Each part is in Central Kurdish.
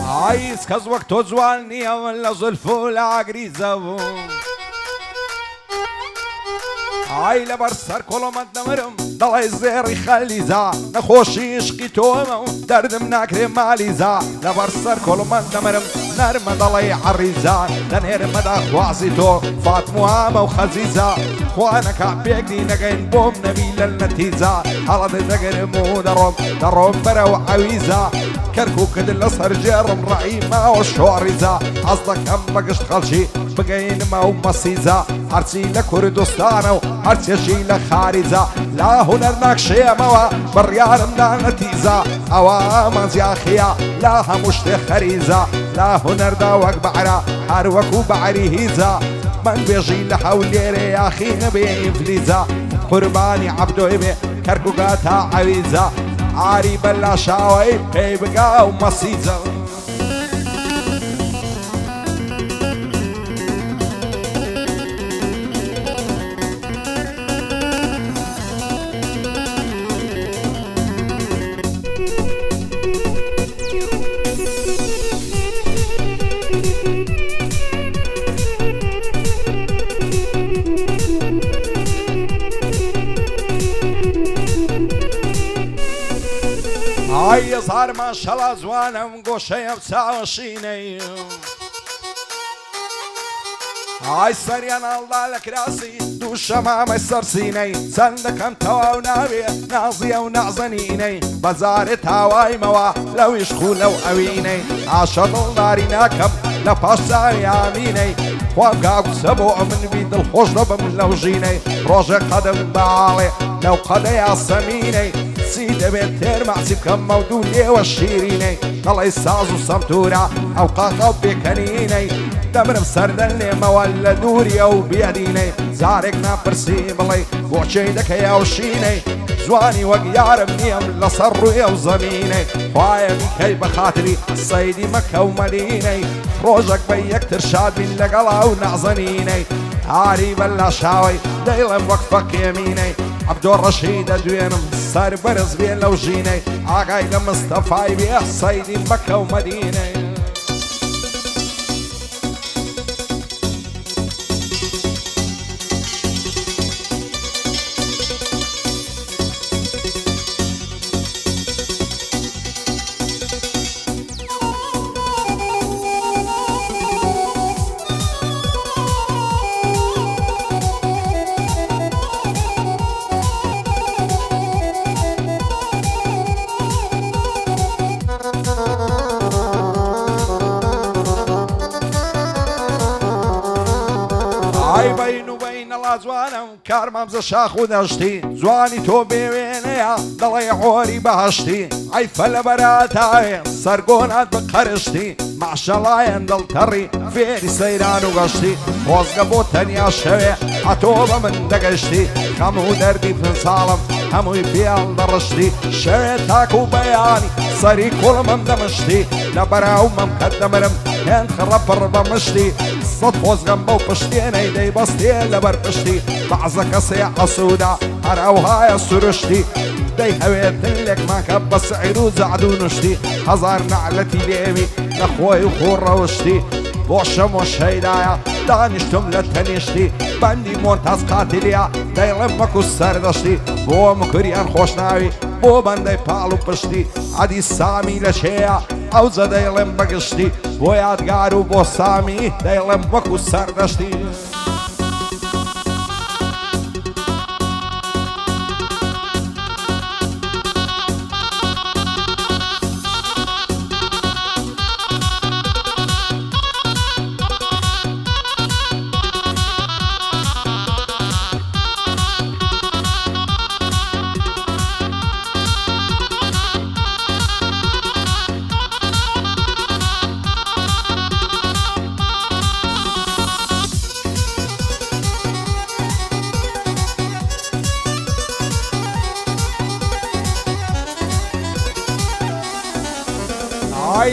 عايز كزوك تزوالني ولا زلفو العقريزة عاي لبرسر كل ما دمرم ضلي زيري خلي زا نخوشي يشقي تومو دردم ناكري مالي زا لبرسر كل ما دمرم نرم ضلي عريزا لنير مدى خوازيتو فاطمة وخزيزة خوانا كعبيك دي نقين بوم نبيل النتيزة هلا دي تقرمو دروم برو عويزة كركو كد الأصهر جرم رعيمة وشوريزة أصدق هم بقشت خلشي بقين ما ومسيزة هرسي لكردستانو هرسي شيل خارزة لا هنرناك شيموا بريار من نتيزة أوامز يا خيا لا همشت خريزة لا هنر داوك بعرا هروكو بعري هيزة من بيجي لحوليري يا أخي نبي إنفليزة قرباني عبدو إبي كركو قاتا عويزة عاري بلا شاوي بيبقى ومسيزة هاي صار ما شاء الله زوانا مقوشة وساوشيني هاي سريان الله لك راسي دوشة ما ميسرسيني سندكم توا ونابي نازية ونعزنيني بزارت هواي موا لو يشخو لو أويني عاشط الداري ناكم لباش ساوي عاميني وابقاك سبوع من بيد الخوش من لو جيني روجي قدم بعالي لو قدي عصميني سيد بنتير معسيب كم مودولي والشيريني الله يسازو سمتورا او قاقب بكنيني دمر مسردني مولا دوري او بيديني زارقنا برسيبلي وعشيدك يا وشيني زواني وقياربني ام لصرو يا وزميني خوايا من كي بخاطري صيدي مكة ومديني روجك بيك ترشاد من لقلا ونعزنيني عاري بلا شاوي دايلم وقفك يميني عبد الرشيد دوينم صار برز بين لو جيني عقايد مصطفى بيه صيدي مكة ومدينة هاي بين وبين الأزوانم كار ممز شاخ ودشتي زواني تو بيوينيا ضلي عوري بهشتي عي فلبراتاي سرقونات بقرشتي مع شلاين دل تري فيري سيران وغشتي وزق بوتن يا شوي عطوبة من دقشتي خمو دردي في صالم همو يبيال درشتي شوي تاكو بياني صري كل من دمشتي لبراو ممكدمرم كان خربر بمشتي صدف وزغم بو بشتيني دي بستي لبر بشتي بعزك سيحة سودا هراوها يا سرشتي دي هويت لك ما كبس عيدو زعدو نشتي هزار نعلتي ليمي نخوي وخور روشتي بوشم وشهيدايا دانشتم لتنشتي بندي مونتاز قاتليا دي لمكو سردشتي بو مكريان خوشناوي بو بندي بالو بشتي عدي سامي لشيا او زدي لم بقشتي بو يادقارو بو سامي دي لمكو سردشتي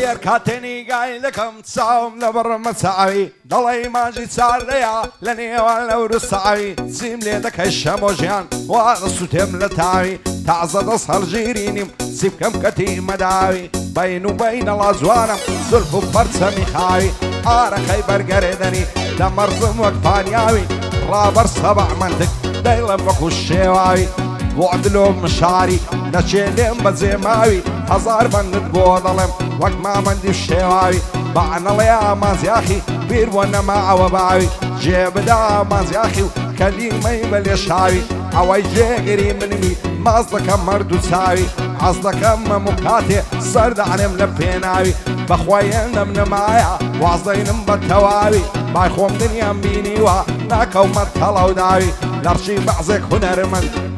غير كاتني قايل لكم تصاوم لبر مساوي ضلي ما جيت ساريا لني ولا ورصاوي سيم ليدك الشموجيان وارسو تم لتاوي تازە دەست هەڵگیرینیم سی بکەم کەتی مەداوی بین و بینە ڵازوانم زولف و پەرچەمی خاوی ئارەخەی بەرگەرێدەنی دەمەرزم وەک پانیاوی ڕابەر سەبع منتک دەیڵم وەکو شێواوی بۆ دلۆ مشاری دەچێ لێم بەجێ ماوی هەزار بەندت بۆ دەڵێم وەک مامەندی شێواوی بەعنەڵێ ئامانزیاخی بیر بۆ نەماوە باوی جێبدا ئامانزیاخی و کەلیمەی بە لێشاوی ئەوەی جێگەری منمی ماز دەکەم مەرد و چاوی حەز دەکەم مەموو کاتێ سەردەعێم لە پێناوی بەخوایەنم نەمایە وازدەینم بە تەواوی بای خۆم دنیام بینیوە ناکەومە تەڵەو داوی لەڕشی بەعزێک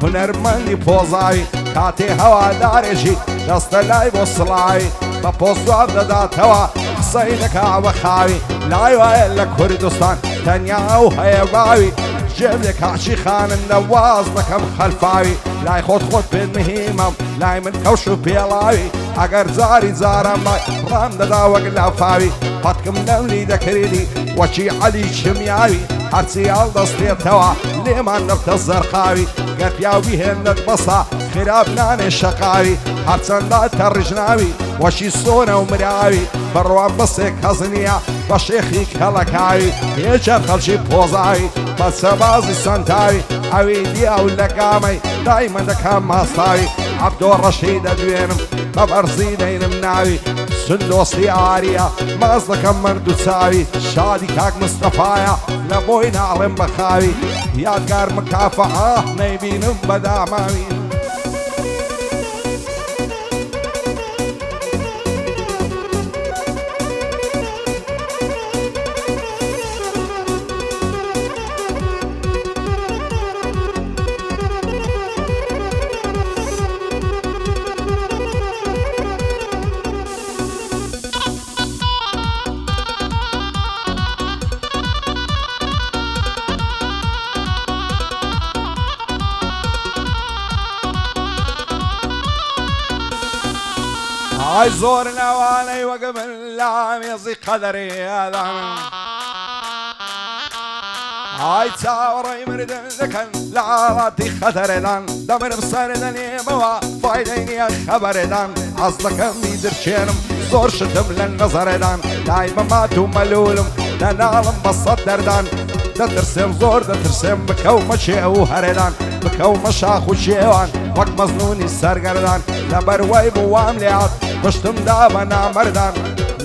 هونەرمەندی پۆزاوی کاتێ هەوادارێژی دەستە لای بۆ سڵاوی بە پۆستوار دەداتەوە قسەی نەکاوە خاوی لای وایە لە کوردستان تەنیا و هەیە باوی جێبێ کاچی خانن واز دەکەم خەلفاوی لای خۆت پێت مهمم لای من کەوش و پێڵاوی ئەگەر جاری جارم ڕام دەدا وەک لافاوی پەتکم دەملی دەکردی وەچی عەلی چمیاوی هەرچی هەڵدەستێتەوە لێمان نەفتە زەرقاوی گەر پیاوی هێندت بەسا خراپ نانێ شەقاوی هەرچەندە تەڕژناوی وەشی سۆنە و مراوی بڕوان بەسێک کەس نییە بە شێخی کەڵەکاوی هێچە خەڵکی پۆزاوی بە سەبازی سەنتاوی ئەوی دیا و لە گامەی دایمە دەکەم ماستاوی عەبدۆ ڕەشی دەدوێنم بە بەرزی دەینم ناوی سندۆستی ئاریە ماز دەکەم مەرد و چاوی شادی کاک مستەفایە لە بۆی ناڵێم بە خاوی یادگار مکافەعە نەیبینم بە داماوی ئای زۆر ناوانەی وەگە من لامێزی قەدەرێدان ئای چاوەڕێی مردن دەکەن لە ئاڵاتی خەتەرێدان دەمرم سەردەنێمەوە فایدەی نییە خەبەرێدان حەز دەکەم بیدرچێنم زۆر شتم لە نەزەرێدان لای مەمات و مەلولم دەناڵم بە سەد دەردان دەترسێم زۆر دەترسێم بکەومە چێ و هەرێدان بکەومە شاخ و شێوان وەک مەزنونی سەرگەردان لە بەروەی بوام لێات پشتمدا بە نامەردان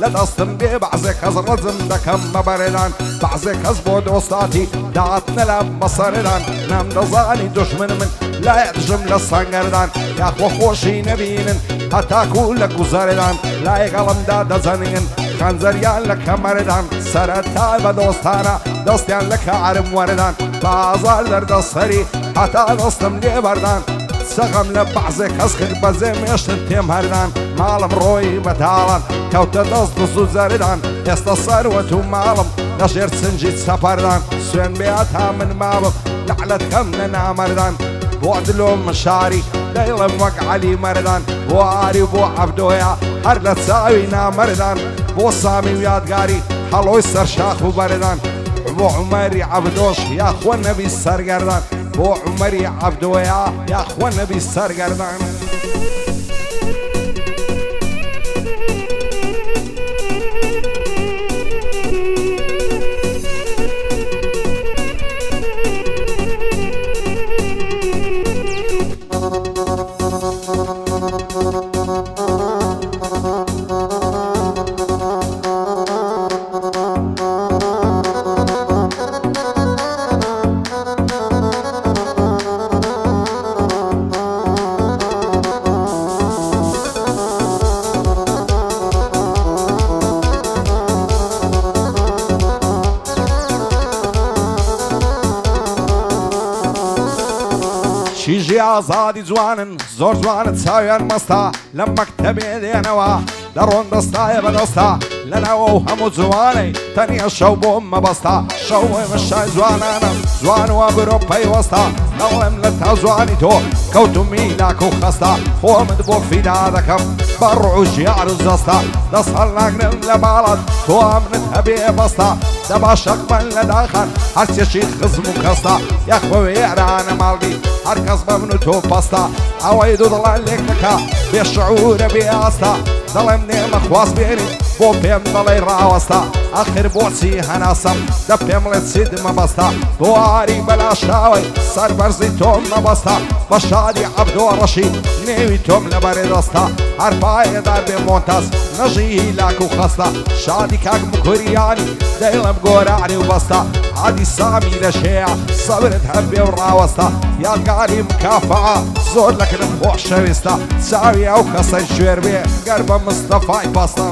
لە دەستم بێ بەعزێ کەس ڕەزم دەکەم بەبەرێدان بەعزێ کەس بۆ دۆستاتی داهاتنە لە بەسەرێدان نام دەزانی دوژمن من لای دژم لە سەنگەردان یاخۆ خۆشی نەبینن هەتاکو لە گوزەرێدان لای گەڵمدا دەزەنین خەنجەریان لە کەمەرێدان سەرەتا بە دۆستانە دەستیان لە کارم وەردان بازار دەردەسەری هەتا دەستم لێ بەردان سەغەم لە بەعزێ کەس کرد بەزێ مێشتن تێم هەردان ماڵم ڕۆی بەتاڵان کەوتە دەست دزوو زەردان ئێستا سەروەت و ماڵم لەژێر چنجی چەپەردان سوێن بێ تا من ماوم لەعلەت کەم لە نامەردان بۆ دلۆ مشاری دەیڵم وەک عەلی مەردان بۆ ئاری و بۆ عەبدۆیە هەر لە چاوی نامەردان بۆ سامی و یادگاری هەڵۆی سەر شاخ و بەردان بۆ عومەری عەبدۆش یاخۆ نەبی سەرگەردان بۆ عومەری عەبدۆیە یاخۆ نەبی سەرگەردان شیژی ئازادی جوانن زۆر جوانت چاویان مەستا لەم مەکتەبێ دێنەوە دەڕۆن دەستایە بەدەستا لەناوە و هەموو جوانەی تەنیا شەو بۆم مەبەستا شەوێ مشای جوانانم جوانوە برۆ پەیوەستا دەڵێم لە تا جوانی تۆ کەوتمی ناکە و خەستا خۆمت بۆ فیدا دەکەم بە ڕوع و ژیار و جەستا دەست هەڵ ناگرم لە باڵت تۆ ئەمنت هەبێ بەستا دەبا شەقمەن لە داخان هەرچێکی خزم و کەستا یەخ بە وێرانە ماڵبی هەر کەس بە من و تۆ پەستا ئەوەی دوو دڵان لێک دەکا بێشعورە بێ ئاستا دەڵێم نێمە خواست بێنی بۆ پێم دەڵێ ڕاوەستا ئاخر بۆچی هەناسەم دە پێم لێ چیت مەبەستا بۆواری بەلاشاوی سەربەرزی تۆم مەبەستا بە شادی عەبدۆ ڕەشید نێوی تۆم لە بەرێ دەستا هەر پایەدار بێ مۆنتاز نەژی لاک و خەستا شادی کاک بکوریانی دەیڵم گۆرانی و بەستا عادی سامی لە شەیە سەبرت هەبێ و ڕاوەستا یادگاری مکافعە زۆر لەکردم خۆشەویستە چاوی ئەو کەسەی شوێر بێ گەر بە مستەفای پاستا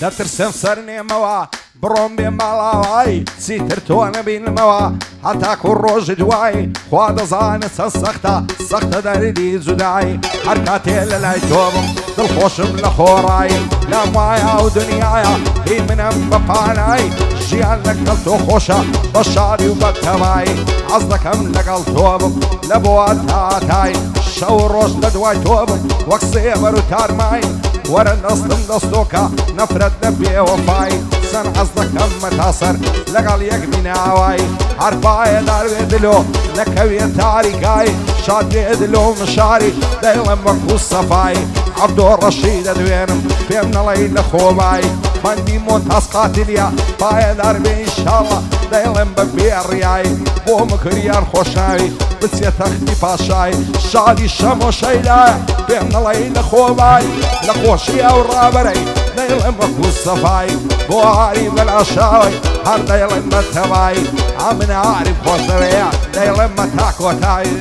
دەترسم سەر نێمەوە بڕۆم بێ ماڵاوایی چیتر تۆ نەبینمەوە هەتاکو ڕۆژی دوایی خوا دەزانێت چەند سەختە سەختە دەردی جودایی هەر کاتێ لە لای تۆ بم دڵخۆشم لە خۆڕایی لام وایە و دنیایە هی منم بە پانایی ژیان لەگەڵ تۆ خۆشە بە شادی و بە تەمایی حەز دەکەم لەگەڵ تۆ بم لە بۆ تاتایی شەو ڕۆژ لە دوای تۆ بم وەک سێبەر و تارمایی وەرە نەستم دەستۆکە نەفرەت لە بێوەفایی سەر حەز دەکەم مەتاسەر لەگەڵ یەک بیناوایی هەر پایەدار وێ دلۆ نەکەوێ تاریکایی شاد وێ دلۆ مشاری دەیڵم وەکو سەفایی عەبدۆ ڕەشید دەدوێنم پێم نەڵێی لە خۆبایی بەندی مۆنتاز قاتیلیە پایەدار بێ ئینشاڵڵا دەیڵم بە بێڕیایی بۆ مکریان خۆشناوی بچێت تەختی پاشایی شادی شەم و شەیدایە پێم نەڵێی لە خۆبایی لە خۆشی ئەو ڕابەرەی دەیڵم وەکو سەفایی بۆ هاری بەلاشاوی هەر دەیڵم بە تەوایی ئەمن هاری خۆشەوەیە دەیڵم بە تاکۆتایی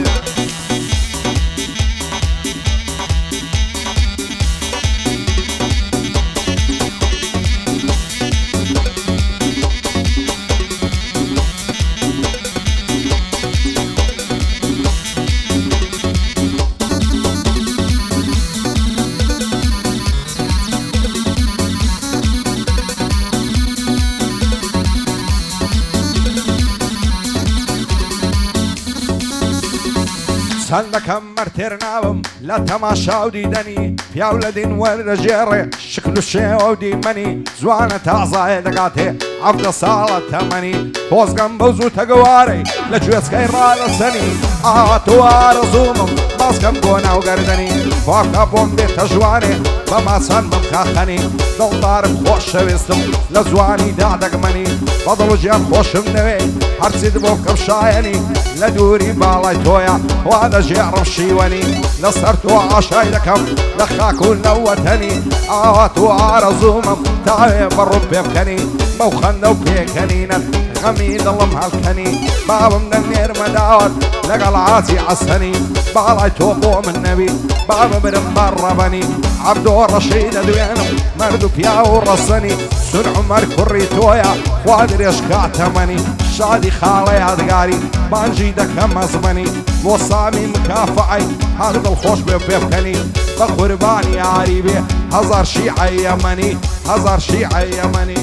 چەندەکەم مەرتێر ناوم لە تەماشا و دیدەنی پیاو لە دین وەرەژێڕێ شکل و شێوە و دیمەنی جوانە تازایە دەگاتێ عەبدە ساڵە تەمەنی خۆزگەم بە زوو تەگەوارەی لە گوێچکەی ڕادەسەنی ئاوا تۆ ئارەزوومم باسکەم بۆ ناو گەردەنی فاکە بۆم بێتە جوانێ بە ماچەند بم کاخەنی دڵدارم خۆشەویستم لە جوانی دادەگمەنی بەدڵ و گیان خۆشم نەوێ هەرچیت بۆ بکەم شایەنی لە دووری باڵای تۆیە وا دەژێڕم شیوەنی لەسەر تۆ ئاشای دەکەم لە خاک و نەوەتەنی ئاوا تۆ ئارەزوومم تاوێ بەڕوو پێ بکەنی بەو خەندە و پێکەنینەت غەمی دڵم هەڵکەنی بابم نەنێرمە داوت لەگەڵ عاچی عەسەنی باڵای تۆ بۆ من نەبی با ببرم بەڕەبەنی عەبدۆ ڕەشید دەدوێنم مەرد و پیا و ڕەسەنی سون عومەر کوڕی تۆیە خوا درێژ کاتەمەنی شادی خاڵە یادگاری بانجی دەکەم مەزمەنی بۆ سامی مکافعی هەر دڵخۆش بێ پێ بکەنی بە قوربانی یاری بێ هەزار شیعە یەمەنی هەزار شیعە یەمەنی